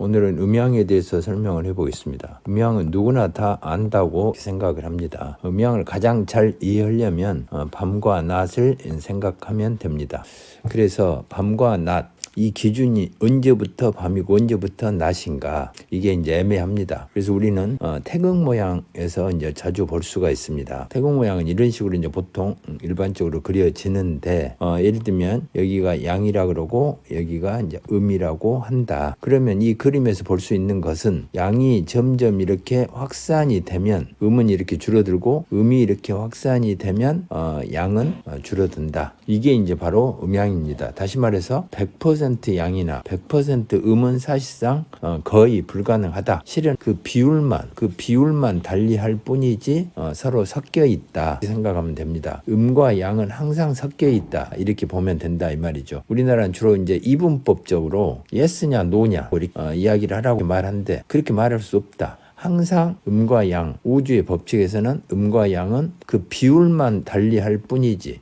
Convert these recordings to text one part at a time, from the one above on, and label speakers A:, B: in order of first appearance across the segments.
A: 오늘은 음양에 대해서 설명을 해보겠습니다. 음양은 누구나 다 안다고 생각을 합니다. 음양을 가장 잘 이해하려면 밤과 낮을 생각하면 됩니다. 그래서 밤과 낮, 이 기준이 언제부터 밤이고 언제부터 낮인가, 이게 이제 애매합니다. 그래서 우리는 태극 모양에서 이제 자주 볼 수가 있습니다. 태극 모양은 이런 식으로 이제 보통 일반적으로 그려지는데, 예를 들면 여기가 양이라 그러고 여기가 이제 음이라고 한다. 그러면 이 그림에서 볼 수 있는 것은 양이 점점 이렇게 확산이 되면 음은 이렇게 줄어들고, 음이 이렇게 확산이 되면 양은 줄어든다. 이게 이제 바로 음양입니다. 다시 말해서 100% 양이나 100% 음은 사실상 거의 불가능하다. 실은 그 비율만 달리할 뿐이지 서로 섞여 있다 생각하면 됩니다. 음과 양은 항상 섞여 있다, 이렇게 보면 된다 이 말이죠. 우리나라는 주로 이제 이분법적으로 예스냐 노냐 이야기를 하라고 말하는데, 그렇게 말할 수 없다. 항상 음과 양, 우주의 법칙에서는 음과 양은 그 비율만 달리할 뿐이지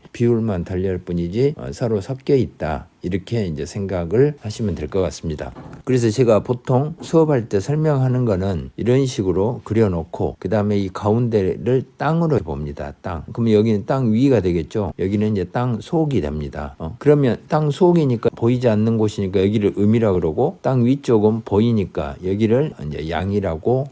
A: 서로 섞여 있다, 이렇게 이제 생각을 하시면 될 것 같습니다. 그래서 제가 보통 수업할 때 설명하는 거는 이런 식으로 그려놓고, 그 다음에 이 가운데를 땅으로 봅니다. 땅. 그러면 여기는 땅 위가 되겠죠. 여기는 이제 땅 속이 됩니다. 그러면 땅 속이니까 보이지 않는 곳이니까 여기를 음이라 그러고, 땅 위쪽은 보이니까 여기를 이제 양이라고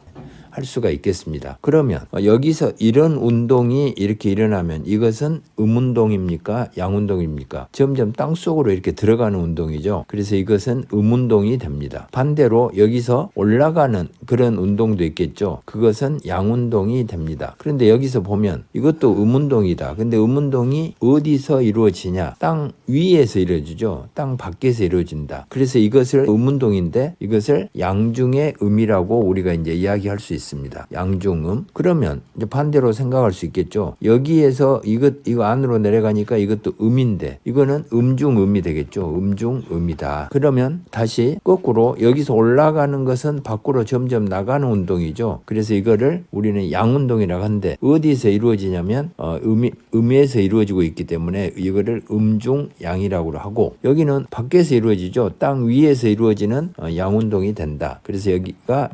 A: 할 수가 있겠습니다. 그러면 여기서 이런 운동이 이렇게 일어나면 이것은 음운동입니까? 양운동입니까? 점점 땅속으로 이렇게 들어가는 운동이죠. 그래서 이것은 음운동이 됩니다. 반대로 여기서 올라가는 그런 운동도 있겠죠. 그것은 양운동이 됩니다. 그런데 여기서 보면 이것도 음운동이다. 근데 음운동이 어디서 이루어지냐? 땅 위에서 이루어지죠. 땅 밖에서 이루어진다. 그래서 이것을 음운동인데, 이것을 양중의 음이라고 우리가 이제 이야기할 수 있습니다. 양중음. 그러면 이제 반대로 생각할 수 있겠죠. 여기에서 이거 안으로 내려가니까 이것도 음인데, 이거는 음중음이 되겠죠. 음중음이다. 그러면 다시 거꾸로 여기서 올라가는 것은 밖으로 점점 나가는 운동이죠. 그래서 이거를 우리는 양운동이라고 하는데, 어디서 이루어지냐면 음에서 이루어지고 있기 때문에 이거를 음중양이라고 하고, 여기는 밖에서 이루어지죠. 땅 위에서 이루어지는 양운동이 된다. 그래서 여기가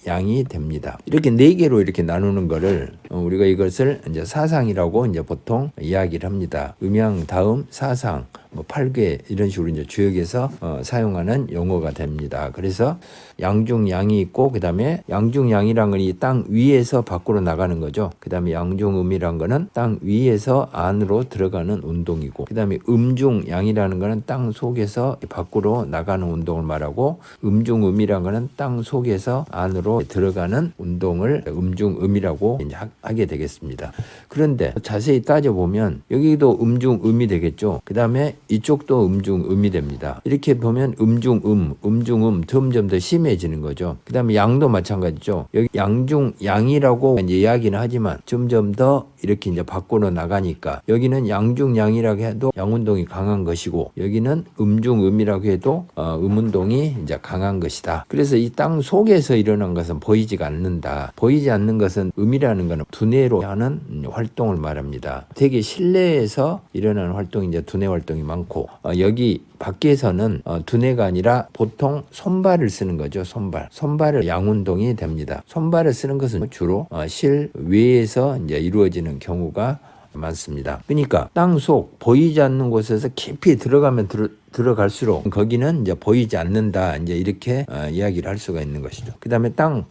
A: 양이 됩니다. 이렇게 네 개로 이렇게 나누는 거를 우리가 이것을 이제 사상이라고 이제 보통 이야기를 합니다. 음양 다음 사상, 8개 이런 식으로 이제 주역에서 사용하는 용어가 됩니다. 그래서 양중양이 있고, 그 다음에 양중양이란 건 이 땅 위에서 밖으로 나가는 거죠. 그 다음에 양중음이란 거는 땅 위에서 안으로 들어가는 운동이고, 그 다음에 음중양이라는 거는 땅 속에서 밖으로 나가는 운동을 말하고, 음중음이란 거는 땅 속에서 안으로 들어가는 운동을 음중음이라고 이제 하게 되겠습니다. 그런데 자세히 따져보면 여기도 음중음이 되겠죠. 그 다음에 이쪽도 음중음이 됩니다. 이렇게 보면 음중음 점점 더 심해지는 거죠. 그 다음에 양도 마찬가지죠. 여기 양중양이라고 이제 이야기는 하지만 점점 더 이렇게 이제 밖으로 나가니까, 여기는 양중양이라고 해도 양운동이 강한 것이고, 여기는 음중음이라고 해도 음운동이 이제 강한 것이다. 그래서 이 땅 속에서 일어난 것은 보이지가 않는다. 보이지 않는 것은 음이라는 것은 두뇌로 하는 활동을 말합니다. 되게 실내에서 일어나는 활동이 이제 두뇌 활동이 많고, 여기 밖에서는 두뇌가 아니라 보통 손발을 쓰는 거죠. 손발을 양운동이 됩니다. 손발을 쓰는 것은 주로 실외에서 이제 이루어지는 경우가 많습니다. 그러니까 땅속 보이지 않는 곳에서 깊이 들어가면 들어갈수록 거기는 이제 보이지 않는다, 이제 이렇게 이야기를 할 수가 있는 것이죠. 그 다음에 땅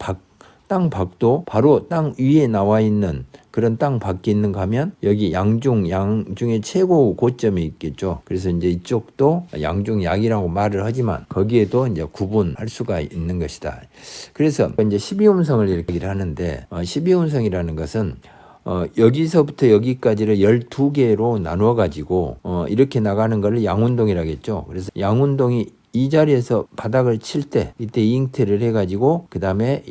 A: 밖도 바로 땅 위에 나와 있는 그런 땅 밖에 있는가 하면 여기 양중의 최고 고점이 있겠죠. 그래서 이제 이쪽도 양중양이라고 말을 하지만 거기에도 이제 구분할 수가 있는 것이다. 그래서 이제 12음성을 이렇게 얘기를 하는데, 12음성이라는 것은 여기서부터 여기까지를 12개로 나누어 가지고 이렇게 나가는 걸 양운동이라고 했죠. 그래서 양운동이 이 자리에서 바닥을 칠 때 이때 잉태를 해가지고, 그 다음에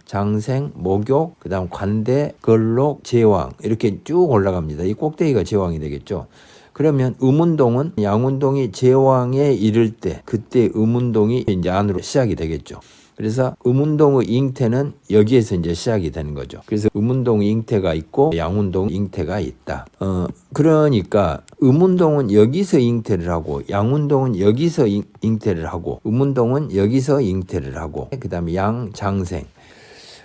A: 장생, 목욕, 그 다음 관대, 걸록, 제왕 이렇게 쭉 올라갑니다. 이 꼭대기가 제왕이 되겠죠. 그러면 음운동은 양운동이 제왕에 이를 때, 그때 음운동이 이제 안으로 시작이 되겠죠. 그래서 음운동의 잉태는 여기에서 이제 시작이 되는 거죠. 그래서 음운동 잉태가 있고 양운동 잉태가 있다. 그러니까 음운동은 여기서 잉태를 하고 양운동은 여기서 잉태를 하고 음운동은 여기서 잉태를 하고 그다음에 양장생.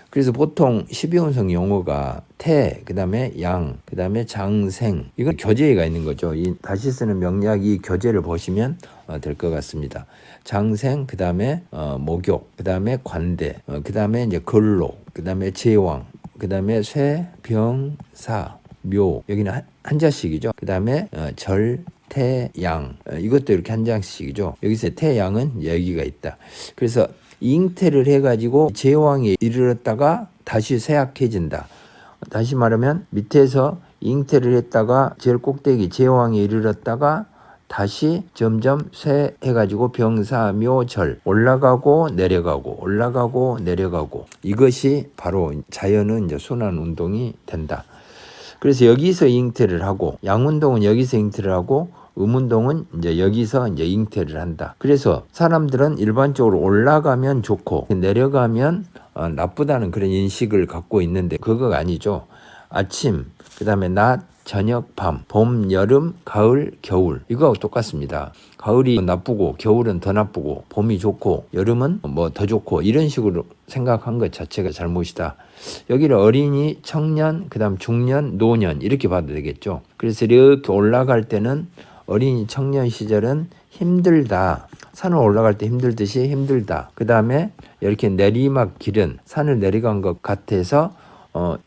A: 그래서 보통 12운성 용어가 태, 그 다음에 양, 그 다음에 장생, 이건 교재가 있는 거죠. 이 다시 쓰는 명리학 이 교재를 보시면 될 것 같습니다. 장생, 그 다음에 목욕, 그 다음에 관대, 그 다음에 이제 근록, 그 다음에 제왕, 그 다음에 쇠, 병, 사, 묘, 여기는 한자씩이죠. 그 다음에 절, 태, 양, 이것도 이렇게 한자씩이죠. 여기서 태, 양은 여기가 있다. 그래서 잉태를 해가지고 제왕에 이르렀다가 다시 쇠약해진다. 다시 말하면 밑에서 잉태를 했다가 제일 꼭대기 제왕에 이르렀다가 다시 점점 쇠해가지고 병사묘절 올라가고 내려가고 올라가고 내려가고 이것이 바로 자연은 이제 순환 운동이 된다. 그래서 여기서 잉태를 하고 양운동은 여기서 잉태를 하고 음운동은 이제 여기서 이제 잉태를 한다. 그래서 사람들은 일반적으로 올라가면 좋고 내려가면 나쁘다는 그런 인식을 갖고 있는데 그거가 아니죠. 아침, 그 다음에 낮, 저녁, 밤, 봄, 여름, 가을, 겨울 이거하고 똑같습니다. 가을이 나쁘고 겨울은 더 나쁘고 봄이 좋고 여름은 뭐 더 좋고 이런 식으로 생각한 것 자체가 잘못이다. 여기를 어린이, 청년, 그 다음 중년, 노년 이렇게 봐도 되겠죠. 그래서 이렇게 올라갈 때는 어린이 청년 시절은 힘들다. 산을 올라갈 때 힘들듯이 힘들다. 그 다음에 이렇게 내리막 길은 산을 내려간 것 같아서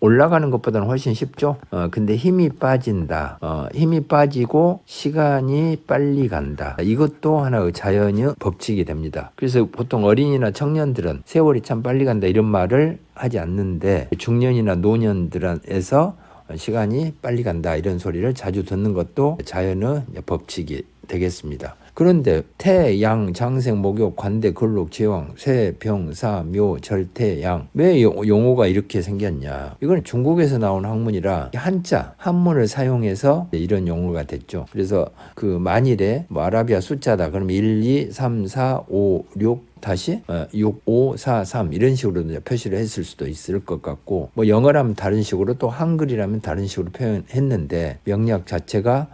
A: 올라가는 것보다는 훨씬 쉽죠. 근데 힘이 빠진다. 힘이 빠지고 시간이 빨리 간다. 이것도 하나의 자연의 법칙이 됩니다. 그래서 보통 어린이나 청년들은 세월이 참 빨리 간다 이런 말을 하지 않는데 중년이나 노년들에서 시간이 빨리 간다 이런 소리를 자주 듣는 것도 자연의 법칙이 되겠습니다. 그런데 태, 양, 장생, 목욕, 관대, 근록, 제왕, 쇠, 병, 사, 묘, 절, 태, 양 왜 용어가 이렇게 생겼냐. 이건 중국에서 나온 학문이라 한자, 한문을 사용해서 이런 용어가 됐죠. 그래서 그 만일에 뭐 아라비아 숫자다 그러면 1, 2, 3, 4, 5, 6 다시 6, 5, 4, 3 이런 식으로 표시를 했을 수도 있을 것 같고 뭐 영어라면 다른 식으로 또 한글이라면 다른 식으로 표현했는데 명리학 자체가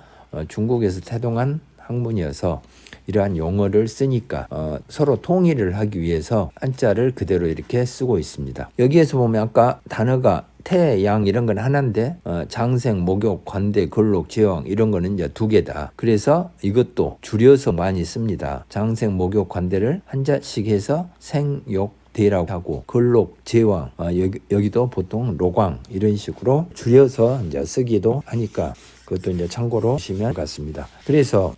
A: 중국에서 태동한 학문이어서 이러한 용어를 쓰니까 서로 통일을 하기 위해서 한자를 그대로 이렇게 쓰고 있습니다. 여기에서 보면 아까 단어가 태, 양 이런 건 하나인데 장생, 목욕, 관대, 근록, 제왕 이런 거는 이제 두 개다. 그래서 이것도 줄여서 많이 씁니다. 장생, 목욕, 관대를 한자씩 해서 생욕 대라고 하고 근록, 제왕 여기도 보통 로광 이런 식으로 줄여서 이제 쓰기도 하니까 그것도 이제 참고로 보시면 같습니다. 그래서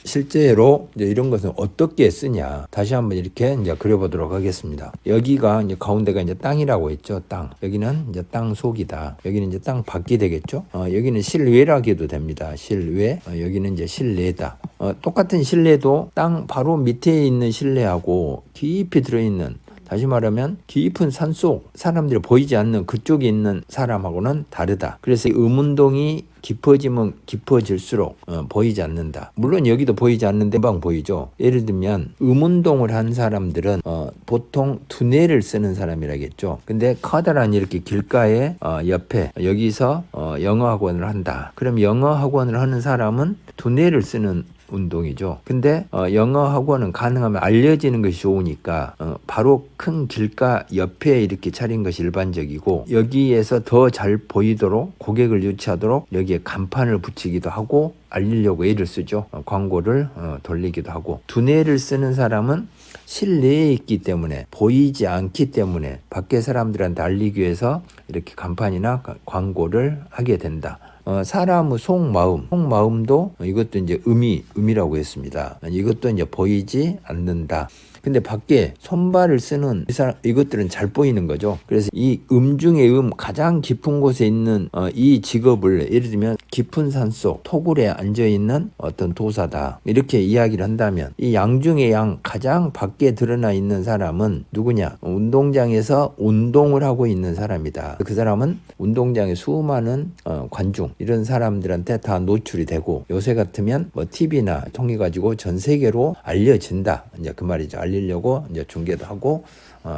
A: 실제로 이제 이런 것은 어떻게 쓰냐 다시 한번 이렇게 이제 그려보도록 하겠습니다. 여기가 이제 가운데가 이제 땅이라고 했죠. 땅. 여기는 이제 땅 속이다. 여기는 이제 땅 밖이 되겠죠. 여기는 실외라고 해도 됩니다. 실외. 여기는 이제 실내다. 똑같은 실내도 땅 바로 밑에 있는 실내하고 깊이 들어있는 다시 말하면 깊은 산속 사람들이 보이지 않는 그쪽에 있는 사람하고는 다르다. 그래서 음운동이 깊어지면 깊어질수록 보이지 않는다. 물론 여기도 보이지 않는데 금방 보이죠. 예를 들면 음운동을 한 사람들은 보통 두뇌를 쓰는 사람이라겠죠. 근데 커다란 이렇게 길가에 옆에 여기서 영어 학원을 한다. 그럼 영어 학원을 하는 사람은 두뇌를 쓰는 운동이죠. 근데 영어 학원은 가능하면 알려지는 것이 좋으니까 바로 큰 길가 옆에 이렇게 차린 것이 일반적이고 여기에서 더 잘 보이도록 고객을 유치하도록 여기에 간판을 붙이기도 하고 알리려고 애를 쓰죠. 광고를 돌리기도 하고 두뇌를 쓰는 사람은 실내에 있기 때문에 보이지 않기 때문에 밖에 사람들한테 알리기 위해서 이렇게 간판이나 광고를 하게 된다. 사람의 속마음도 이것도 이제 의미라고 했습니다. 이것도 이제 보이지 않는다. 근데 밖에 손발을 쓰는 이것들은 잘 보이는 거죠. 그래서 이 중에 가장 깊은 곳에 있는 이 직업을 예를 들면 깊은 산속 토굴에 앉아있는 어떤 도사다 이렇게 이야기를 한다면 이 양 중에 양 가장 밖에 드러나 있는 사람은 누구냐? 운동장에서 운동을 하고 있는 사람이다. 그 사람은 운동장에 수많은 관중 이런 사람들한테 다 노출이 되고 요새 같으면 뭐 TV나 통해 가지고 전 세계로 알려진다. 이제 그 말이죠. 알리려고 이제 중계도 하고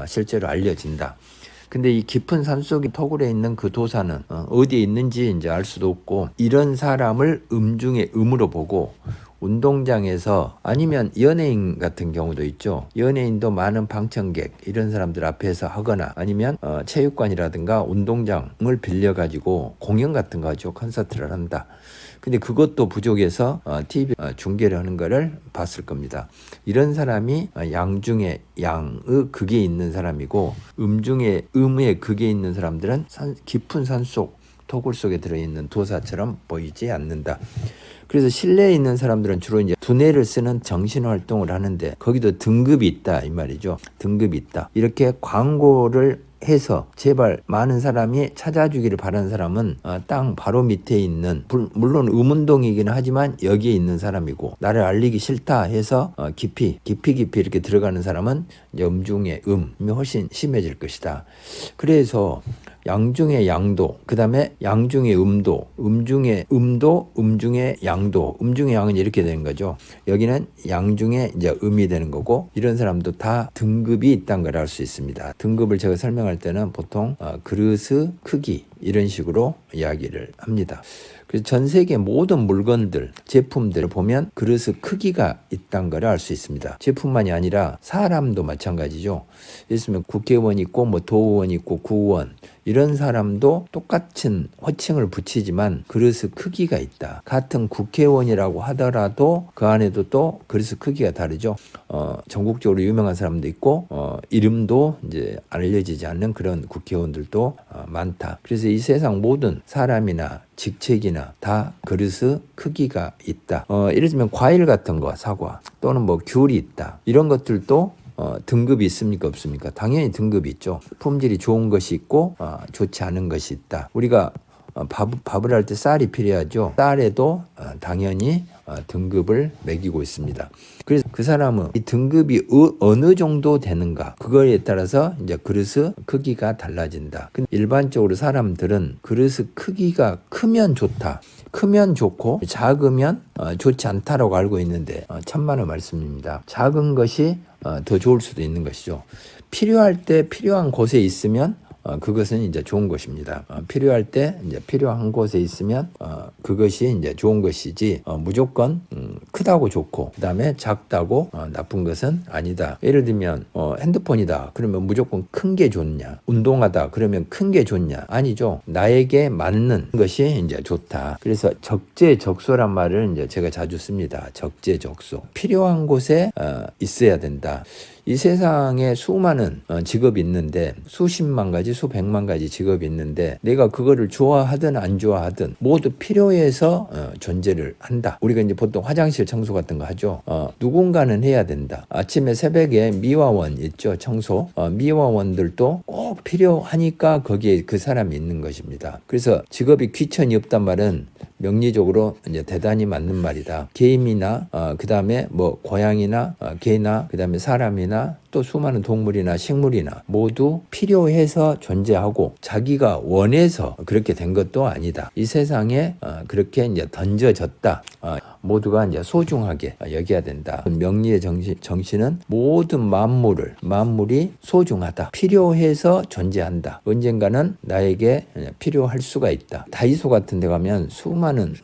A: 실제로 알려진다. 근데 이 깊은 산속의 토굴에 있는 그 도사는 어디에 있는지 이제 알 수도 없고, 이런 사람을 중에 음으로 보고 운동장에서, 아니면 연예인 같은 경우도 있죠. 연예인도 많은 방청객 이런 사람들 앞에서 하거나, 아니면 체육관이라든가 운동장을 빌려가지고 공연 같은 거 하죠. 콘서트를 한다. 근데 그것도 부족해서 TV 중계를 하는 거를 봤을 겁니다. 이런 사람이 양 중에 양의 극에 있는 사람이고, 중에 음의 극에 있는 사람들은 깊은 산속 토굴 속에 들어있는 도사처럼 보이지 않는다. 그래서 실내에 있는 사람들은 주로 이제 두뇌를 쓰는 정신 활동을 하는데, 거기도 등급이 있다 이 말이죠. 등급이 있다. 이렇게 광고를 해서 제발 많은 사람이 찾아주기를 바라는 사람은 땅 바로 밑에 있는, 물론 음운동이기는 하지만 여기에 있는 사람이고, 나를 알리기 싫다 해서 깊이 이렇게 들어가는 사람은 이제 음중의 음이 훨씬 심해질 것이다. 그래서 양중의 양도, 그 다음에 양중의 음도, 음중의 음도, 음중의 양도, 음중의 양은 이렇게 되는 거죠. 여기는 양중의 이제 음이 되는 거고, 이런 사람도 다 등급이 있다는 걸 알 수 있습니다. 등급을 제가 설명할 때는 보통 그릇의 크기 이런 식으로 이야기를 합니다. 그래서 전 세계 모든 물건들, 제품들을 보면 그릇의 크기가 있다는 걸 알 수 있습니다. 제품만이 아니라 사람도 마찬가지죠. 있으면 국회의원 있고 뭐 도의원 있고 구의원, 이런 사람도 똑같은 호칭을 붙이지만 그릇의 크기가 있다. 같은 국회의원이라고 하더라도 그 안에도 또 그릇의 크기가 다르죠. 전국적으로 유명한 사람도 있고 이름도 이제 알려지지 않는 그런 국회의원들도 많다. 그래서 이 세상 모든 사람이나 직책이나 다 그릇의 크기가 있다. 예를 들면 과일 같은 거, 사과 또는 뭐 귤이 있다. 이런 것들도 등급이 있습니까 없습니까? 당연히 등급이 있죠. 품질이 좋은 것이 있고 좋지 않은 것이 있다. 우리가 밥을 할 때 쌀이 필요하죠. 쌀에도 당연히 등급을 매기고 있습니다. 그래서 그 사람은 이 등급이 어느 정도 되는가, 그거에 따라서 이제 그릇의 크기가 달라진다. 근데 일반적으로 사람들은 그릇의 크기가 크면 좋다, 크면 좋고 작으면 좋지 않다라고 알고 있는데 천만의 말씀입니다. 작은 것이 더 좋을 수도 있는 것이죠. 필요할 때 필요한 곳에 있으면 그것은 이제 좋은 것입니다. 필요할 때 이제 필요한 곳에 있으면 그것이 이제 좋은 것이지, 무조건 크다고 좋고 그다음에 작다고 나쁜 것은 아니다. 예를 들면 핸드폰이다 그러면 무조건 큰 게 좋냐, 운동하다 그러면 큰 게 좋냐, 아니죠. 나에게 맞는 것이 이제 좋다. 그래서 적재적소란 말을 이제 제가 자주 씁니다. 적재적소, 필요한 곳에 있어야 된다. 이 세상에 수많은 직업이 있는데, 수십만 가지 수백만 가지 직업이 있는데, 내가 그거를 좋아하든 안 좋아하든 모두 필요해서 존재를 한다. 우리가 이제 보통 화장실 청소 같은 거 하죠. 누군가는 해야 된다. 아침에 새벽에 미화원 있죠, 청소. 미화원들도 꼭 필요하니까 거기에 그 사람이 있는 것입니다. 그래서 직업이 귀천이 없단 말은 명리적으로 이제 대단히 맞는 말이다. 개임이나 그 다음에 뭐 고양이나 개나 그 다음에 사람이나 또 수많은 동물이나 식물이나 모두 필요해서 존재하고 자기가 원해서 그렇게 된 것도 아니다. 이 세상에 그렇게 이제 던져졌다. 모두가 이제 소중하게 여겨야 된다. 명리의 정신은 모든 만물이 소중하다. 필요해서 존재한다. 언젠가는 나에게 필요할 수가 있다. 다이소 같은 데 가면 수많은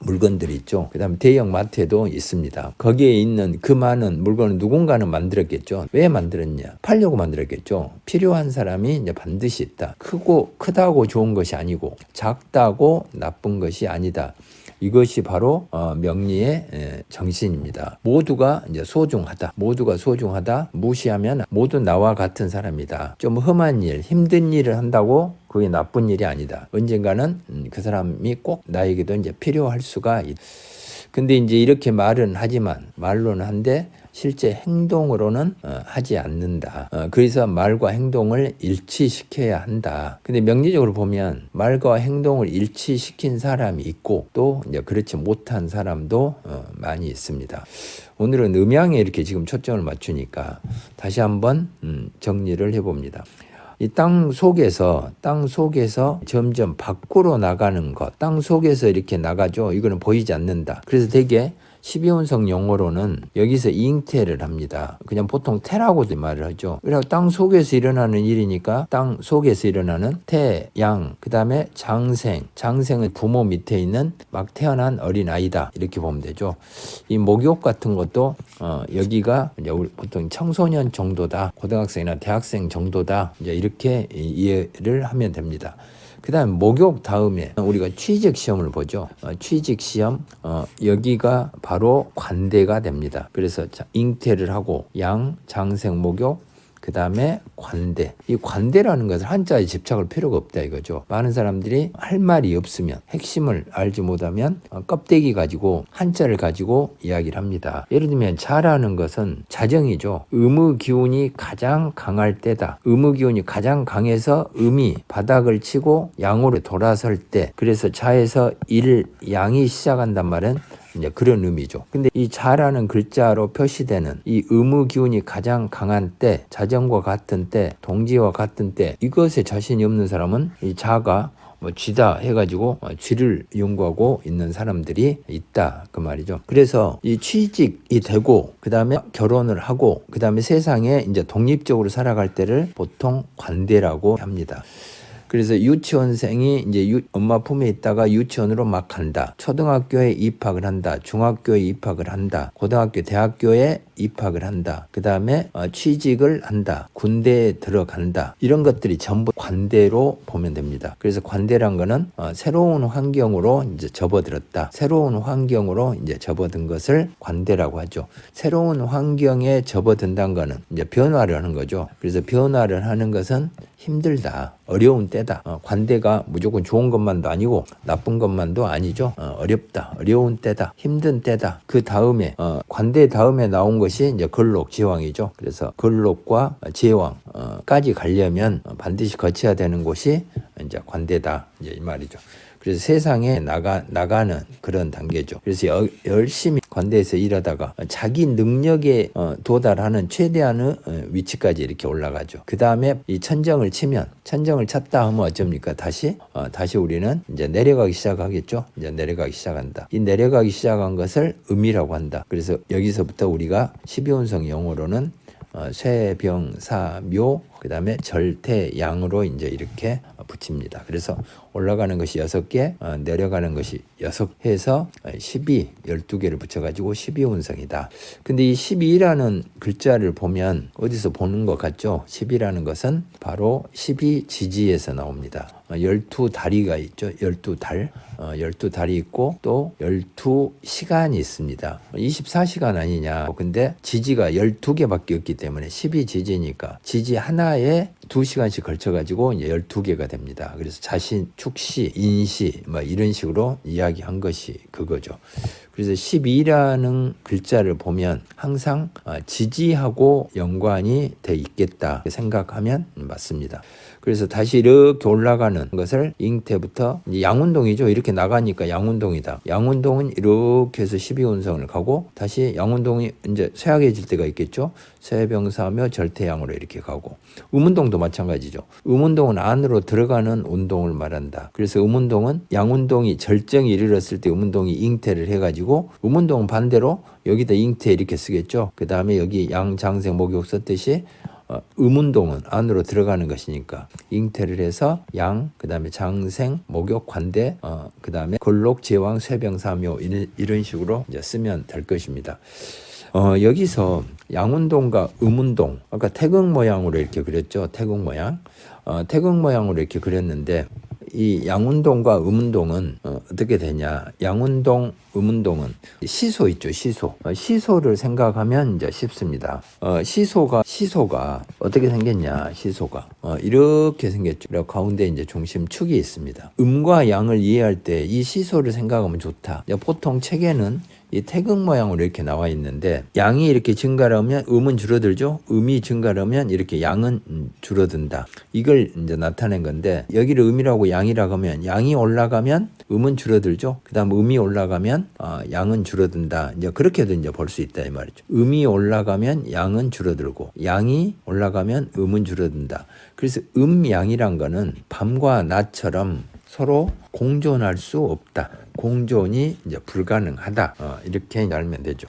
A: 물건들이 있죠. 그 다음에 대형 마트에도 있습니다. 거기에 있는 그 많은 물건을 누군가는 만들었겠죠. 왜 만들었냐? 팔려고 만들었겠죠. 필요한 사람이 이제 반드시 있다. 크다고 좋은 것이 아니고 작다고 나쁜 것이 아니다. 이것이 바로 명리의 정신입니다. 모두가 이제 소중하다. 무시하면 모두 나와 같은 사람이다. 좀 험한 일, 힘든 일을 한다고 그게 나쁜 일이 아니다. 언젠가는 그 사람이 꼭 나에게도 이제 필요할 수가 있다. 근데 이제 이렇게 말은 하지만, 말로는 한데 실제 행동으로는 하지 않는다. 그래서 말과 행동을 일치시켜야 한다. 근데 명리적으로 보면 말과 행동을 일치시킨 사람이 있고 또 이제 그렇지 못한 사람도 많이 있습니다. 오늘은 음양에 이렇게 지금 초점을 맞추니까 다시 한번 정리를 해봅니다. 이 땅 속에서 점점 밖으로 나가는 것, 땅 속에서 이렇게 나가죠. 이거는 보이지 않는다. 그래서 되게 12운성 용어로는 여기서 잉태를 합니다. 그냥 보통 태라고도 말을 하죠. 그래서 땅 속에서 일어나는 일이니까 땅 속에서 일어나는 태, 양, 그 다음에 장생. 장생은 부모 밑에 있는 막 태어난 어린아이다. 이렇게 보면 되죠. 이 목욕 같은 것도 여기가 이제 우리 보통 청소년 정도다. 고등학생이나 대학생 정도다. 이제 이렇게 이해를 하면 됩니다. 그 다음 목욕 다음에 우리가 취직 시험을 보죠. 취직 시험 여기가 바로 관대가 됩니다. 그래서 잉태를 하고 양, 장생, 목욕 그 다음에 관대. 이 관대라는 것을 한자에 집착할 필요가 없다 이거죠. 많은 사람들이 할 말이 없으면 핵심을 알지 못하면 껍데기 가지고 한자를 가지고 이야기를 합니다. 예를 들면 자라는 것은 자정이죠. 음의 기운이 가장 강할 때다. 음의 기운이 가장 강해서 음이 바닥을 치고 양으로 돌아설 때, 그래서 자에서 양이 시작한단 말은 이제 그런 의미죠. 근데 이 자라는 글자로 표시되는 이 음의 기운이 가장 강한 때, 자정과 같은 때, 동지와 같은 때, 이것에 자신이 없는 사람은 이 자가 쥐다 해가지고 쥐를 연구하고 있는 사람들이 있다 그 말이죠. 그래서 이 취직이 되고 그 다음에 결혼을 하고 그 다음에 세상에 이제 독립적으로 살아갈 때를 보통 관대라고 합니다. 그래서 유치원생이 이제 엄마 품에 있다가 유치원으로 막 간다. 초등학교에 입학을 한다. 중학교에 입학을 한다. 고등학교, 대학교에 입학을 한다. 그 다음에 취직을 한다. 군대에 들어간다. 이런 것들이 전부 관대로 보면 됩니다. 그래서 관대란 거는 새로운 환경으로 이제 접어들었다. 새로운 환경으로 이제 접어든 것을 관대라고 하죠. 새로운 환경에 접어든다는 거는 이제 변화를 하는 거죠. 그래서 변화를 하는 것은 힘들다. 어려운 때다. 관대가 무조건 좋은 것만도 아니고 나쁜 것만도 아니죠. 어렵다. 어려운 때다. 힘든 때다. 그 다음에 관대 다음에 나온 것이 이제 걸록, 지왕이죠. 그래서 걸록과 제왕까지 가려면 반드시 거쳐야 되는 곳이 이제 관대다. 이제 이 말이죠. 그래서 세상에 나가는 그런 단계죠. 그래서 열심히 관대에서 일하다가 자기 능력에 도달하는 최대한의 위치까지 이렇게 올라가죠. 그 다음에 이 천정을 찼다 하면 어쩝니까? 다시 우리는 이제 내려가기 시작하겠죠. 이제 내려가기 시작한다. 이 내려가기 시작한 것을 음이라고 한다. 그래서 여기서부터 우리가 12운성 영어로는 쇠병사묘 그 다음에 절태양으로 이제 이렇게 붙입니다. 그래서 올라가는 것이 6개, 내려가는 것이 6 해서 12개를 붙여가지고 12운성이다. 근데 이 12라는 글자를 보면 어디서 보는 것 같죠? 12라는 것은 바로 12지지에서 나옵니다. 12다리가 있죠. 12달. 12달이 있고 또 12시간이 있습니다. 24시간 아니냐. 근데 지지가 12개밖에 없기 때문에 12지지니까 지지 하나에 2시간씩 걸쳐가지고 이제 12개가 됩니다. 그래서 자신, 축시, 인시 이런 식으로 이야기한 것이 그거죠. 그래서 12라는 글자를 보면 항상 지지하고 연관이 돼 있겠다 생각하면 맞습니다. 그래서 다시 이렇게 올라가는 것을 잉태부터 양운동이죠. 이렇게 나가니까 양운동이다. 양운동은 이렇게 해서 12운성을 가고 다시 양운동이 이제 쇠약해질 때가 있겠죠. 쇠병사며 절태양으로 이렇게 가고 음운동도 마찬가지죠. 음운동은 안으로 들어가는 운동을 말한다. 그래서 음운동은 양운동이 절정이 이르렀을 때 음운동이 잉태를 해가지고 음운동은 반대로 여기다 잉태 이렇게 쓰겠죠. 그 다음에 여기 양장생 목욕 썼듯이 음운동은 안으로 들어가는 것이니까 잉태를 해서 양, 그 다음에 장생, 목욕, 관대, 그 다음에 걸록, 제왕, 쇠병사묘 이런 식으로 이제 쓰면 될 것입니다. 여기서 양운동과 음운동, 아까 태극 모양으로 이렇게 그렸죠. 태극 모양. 태극 모양으로 이렇게 그렸는데 이 양운동과 음운동은 어떻게 되냐. 양운동, 음운동은 시소 있죠. 시소를 생각하면 이제 쉽습니다. 시소가 어떻게 생겼냐. 시소가 이렇게 생겼죠. 그리고 가운데 이제 중심축이 있습니다. 음과 양을 이해할 때 이 시소를 생각하면 좋다. 보통 책에는 이 태극 모양으로 이렇게 나와 있는데 양이 이렇게 증가하면 음은 줄어들죠. 음이 증가하면 이렇게 양은 줄어든다. 이걸 이제 나타낸 건데 여기를 음이라고 양이라고 하면 양이 올라가면 음은 줄어들죠. 그다음 음이 올라가면 양은 줄어든다. 이제 그렇게도 이제 볼 수 있다 이 말이죠. 음이 올라가면 양은 줄어들고 양이 올라가면 음은 줄어든다. 그래서 양이란 거는 밤과 낮처럼 서로 공존할 수 없다. 공존이 이제 불가능하다. 이렇게 알면 되죠.